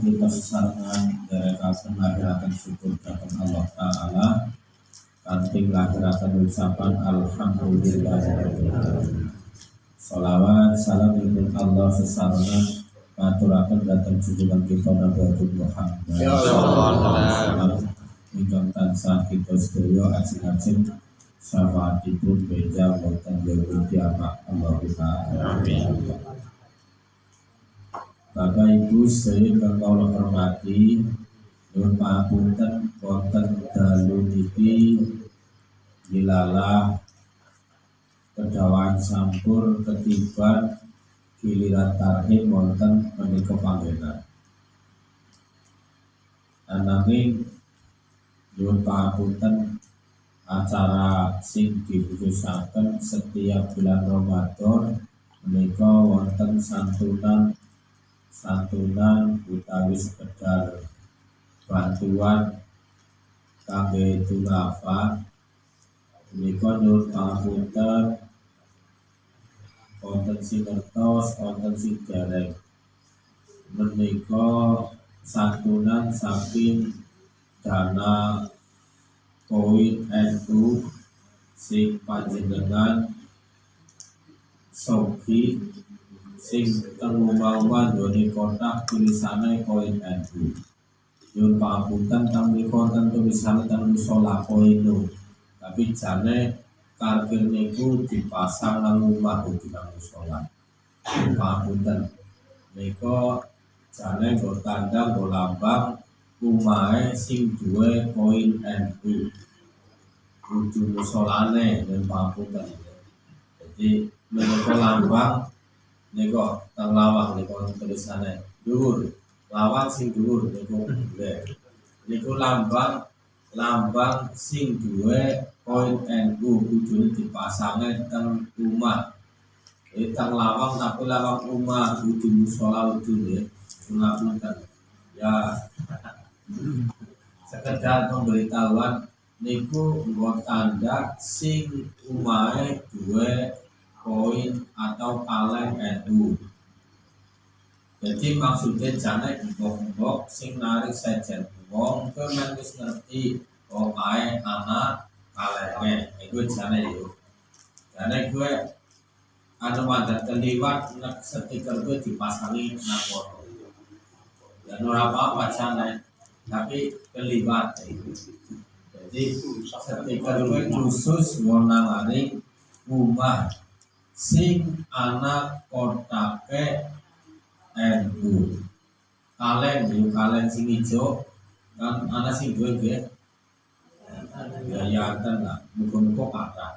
kita sesarengan derekaken lahiraken syukur dhateng Allah Ta'ala kanthi lahiraken ucapan alhamdulillahirabbil alamin. Sholawat salam ing Allah sesarengan maturaken dhateng junjungan kita Nabi Muhammad ingkang tansah kita sedaya ajeng-ajeng syafaatipun beja wonten yaumul kiamat. Allah Ta'ala. Amin. Bapak Ibu sedaya ingkang kula hormati, nyuwun pangapunten wonten dalu niki dilalah kedawaan sampur ketiban giliran tarhib wonten menika panggenan. Ananging nyuwun pangapunten acara sing dikhususaken setiap bulan Ramadan menika wonten santunan utawi sekedar bantuan kangge duafa menika nyuwun pangapunten wonten sing ngertos wonten sing dereng menika santunan saking dana koin NU sing panjenengan sogi sing teng omah-omah nggone kotak tulisane koin NU. Nyuwun pangapunten teng mriku wonten tulisane teng musala koin, tapi jane parkir niku dipasang nang omah ugi nang musala. Pangapunten nika jane nggo tanda nggo lambang umahe sing duwe koin NU kudu musolane dan pangapunten. Jadi menika lambang nika teng lawang nika tulisane dhuwur lawang sing dhuwur niku lambang sing duwe koin NU kudune dipasange teng omah. Teng lawang tapi lawang omah kudu musola kudu nggih. Pangapunten. Ya sekedar pemberitahuan niku nggo tanda sing umahe duwe koin atau kaleng NU. Jadi maksudnya jane mbok sing narik sejen wong ke men wis ngerti omahe anak kalenge iku jane yo. Jane gue anu mandat keliwat nek stiker gue dipasangi nang foto. Dan ora apa-apa jane tapi keliwat itu. Jadi stiker gue khusus ngonangane rumah sing anak kotake NU. Kaleng sing ijo kan ana sing duwe nggih. Ya kan lah, muga-muga kathah.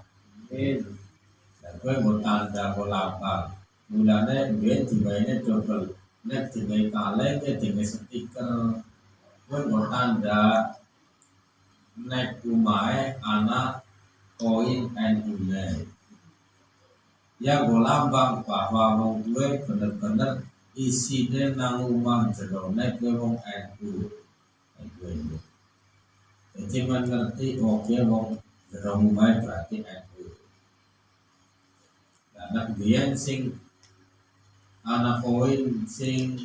Lah kowe mbok tanda lambang. Mulane nggih diwene double. Nek diwe kaleng ya diwe stiker. Kowe mbok tanda nek umahe ana koin NU-ne. Ya nggo lambang bahwa wong kuwe bener-bener isine nang omah jero nek kowe wong NU. Jadi mengerti oke wong jero omah berarti NU. Karena biyen sing ana koin sing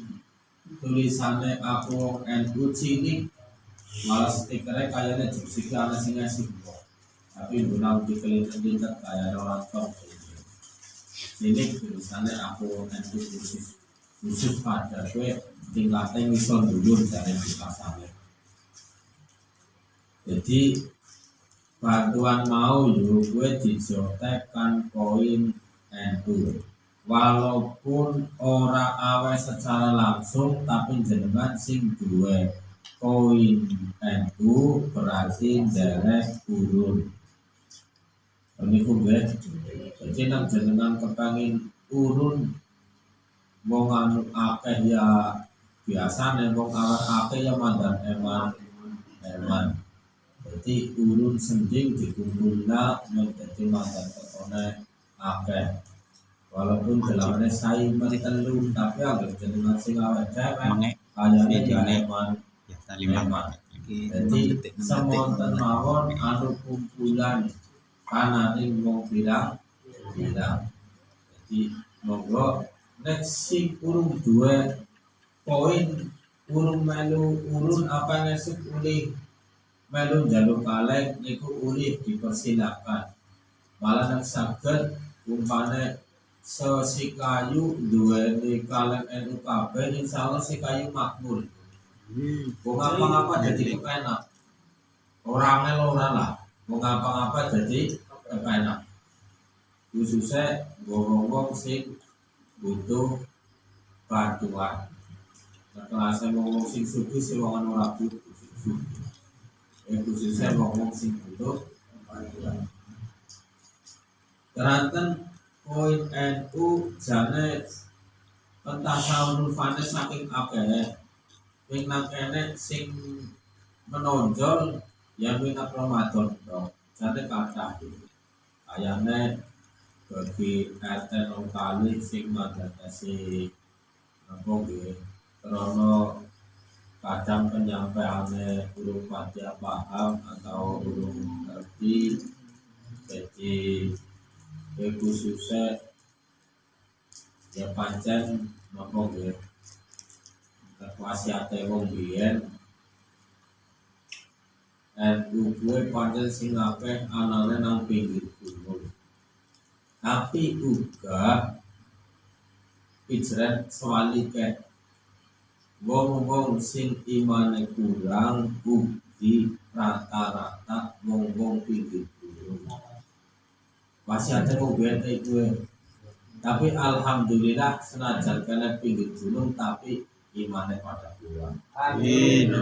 tulisane aku wong NU cilik malah stikernya kayaknya jepsik ana sing ngasih kok. Tapi guna dikelit-kelit kayak orang top. Ini tulisannya aku NU khusus pada gue tingkatnya misal dulu dari dipasangnya. Jadi bantuan mau yuk gue dijotekkan koin NU. Walaupun ora awe secara langsung tapi jenengan sing duwe koin NU berarti derek urun. Niku nggih. Jadi nang jenengan kepengin urun wong anu akeh ya biasane wong akeh ya mandan eman. Jadi urun sending dikumpulna menjadi mandan ketone akeh. Walaupun jelamane sae mari telu tapi anggere jenengan sing awake dhewe kayane eman. Jadi semonten mawon anu kumpulan kananing wong bilang. Jadi monggo nek sing urung duwe koin urung melu urun apa nesuk ulih melu jaluk kaleng niku ulih dipersilakan. Malah nek saged umpane sesikayu duweni kaleng NU kabeh insyaallah sikayu makmur. Wong apa-apa dadi kepenak. Ora ngel ora lah. Wong apa-apa dadi kepenak. Khususnya wong-wong sing butuh bantuan. Kelasnya wong sing sugih sing wong ora butuh. Khususnya wong sing butuh bantuan. Keranten poin NU jane pentasawuf fane saking akeh. Wing nang kene sing menonjol yang wing Ramadan dong. Jane kathah iki. Ayane bagi RT kali sing madatasi apa nggih krana kadang penyampaiane urung pati paham atau urung ngerti jadi khususnya ya pancen napa nggih wasiate wong biyen kuwe pancen sing akeh anane nang pinggir gunung. Tapi uga pijeran swalike wong-wong sing imane kurang ugi rata-rata wong-wong pinggir gunung. Wasiate wong biyen kuwe. Tapi alhamdulillah senajan kena pinggir gunung tapi imane pada kurang. Amin.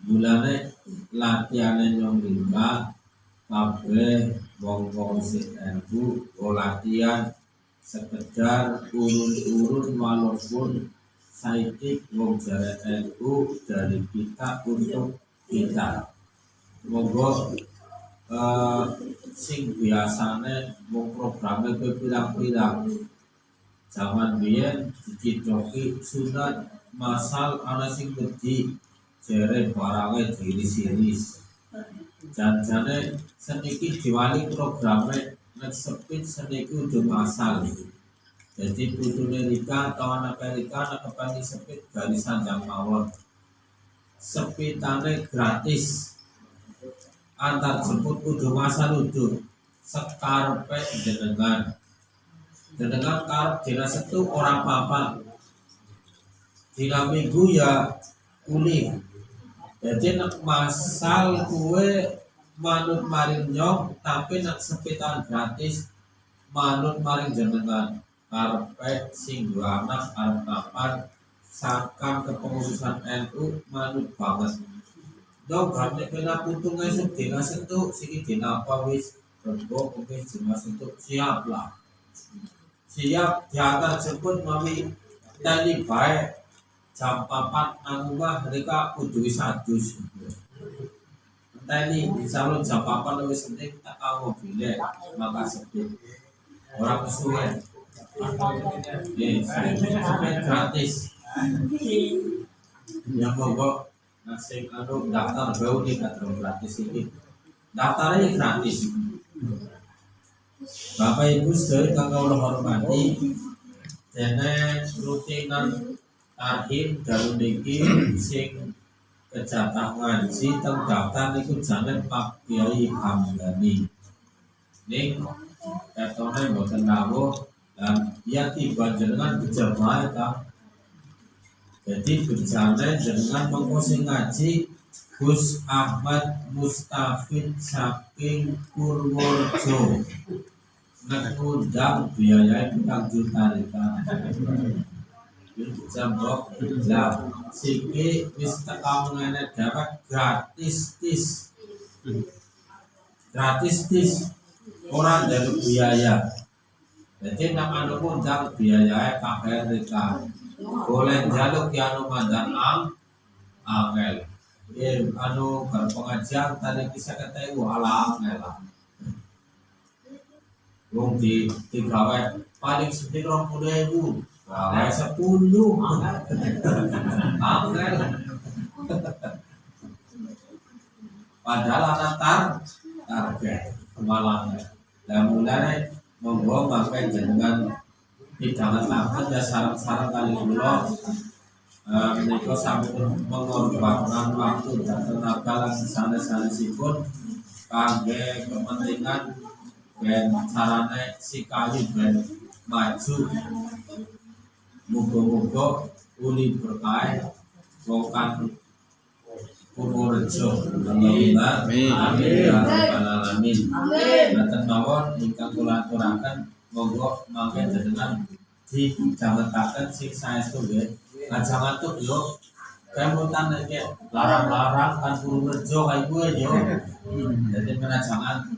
Mulane latihane nyong lima kabeh wong-wong sing NU latihan sekedar urun-urun walaupun saidik wong jare NU dari kita untuk kita. Monggo sing biasane wong programe pirang-pirang zaman biyen dicoki sunat masal ana sing wedi jere barange diiris-iris. Janjane seniki diwali programe nek sepit seniki udah masal. Jadi putune Rika atau anak Rika nek kepengen sepit garisan jam mawon. Sepitane gratis. Antar jemput kudu masal udah sekarepe jenengan. Jenengan karep dina Setu orang apa-apa. Dina Minggu ya kuning. Jadi nek masal kue manut maring nyong tapi nek sepitan gratis manut maring jenengan karpe sing dua anak arep kapan sakam kepengurusan NU manut banget. Dong karena kena putung esuk dina Setu siki dina apa wis rebo wis dina Setu siap lah. Siap diantar jemput mami tadi baik jam 4 nang omah mereka kudu wis adus. Enteni insyaallah jam 4 wis penting tak kanggo bile maka sedih. Ora kesuwen. Gratis. Ya monggo sing anu daftar bau nih kadang gratis iki. Daftarnya gratis. Bapak Ibu sedherek kang kula hormati, dene rutinan tahim dalu niki sing kejatah ngaji teng daftar niku jangan Pak Kiai Hamdani. Ning katone mboten rawuh dan ya tiba jenengan berjamaah ta. Jadi berjalan jenengan mengko sing ngaji Gus Ahmad Mustafid saking Purworejo. Nek undang biayai 4 juta rita. Jambok lah siki wis teka ngene dapat gratis ora njaluk biaya. Jadi nek anu undang biayae kabeh rita. Boleh njaluk ki anu mandan angel. Anu berpengajian tadi kisah kata ibu ala angel lah. Wong digawe paling sedih 20.000. Gawe 10. Angel. Padahal anak target kemalangan. Dan mulai monggo makai jenengan didangetaken ya sarang-sarang kali kula menika sampun mengorbankan waktu dan tenaga lan sanes-sanesipun kangge kepentingan ben carane si kayu ben maju. Muga-muga uli berkah wong kang Purworejo. Allahumma amin ya rabbal alamin. Ngaten mawon ingkang kula aturaken monggo mangke jenengan didametaken sing saestu nggih. Aja ngantuk yo. Kemutan iki larang-larang kan Purworejo kae kuwi yo. Dadi menajangan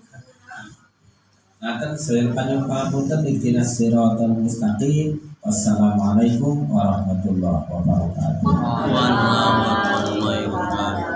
ngaten sedaya panjenengan pangapunten ihdinas siratal mustaqim. Wassalamualaikum warahmatullahi wabarakatuh. Waalaikumsalam warahmatullahi wabarakatuh.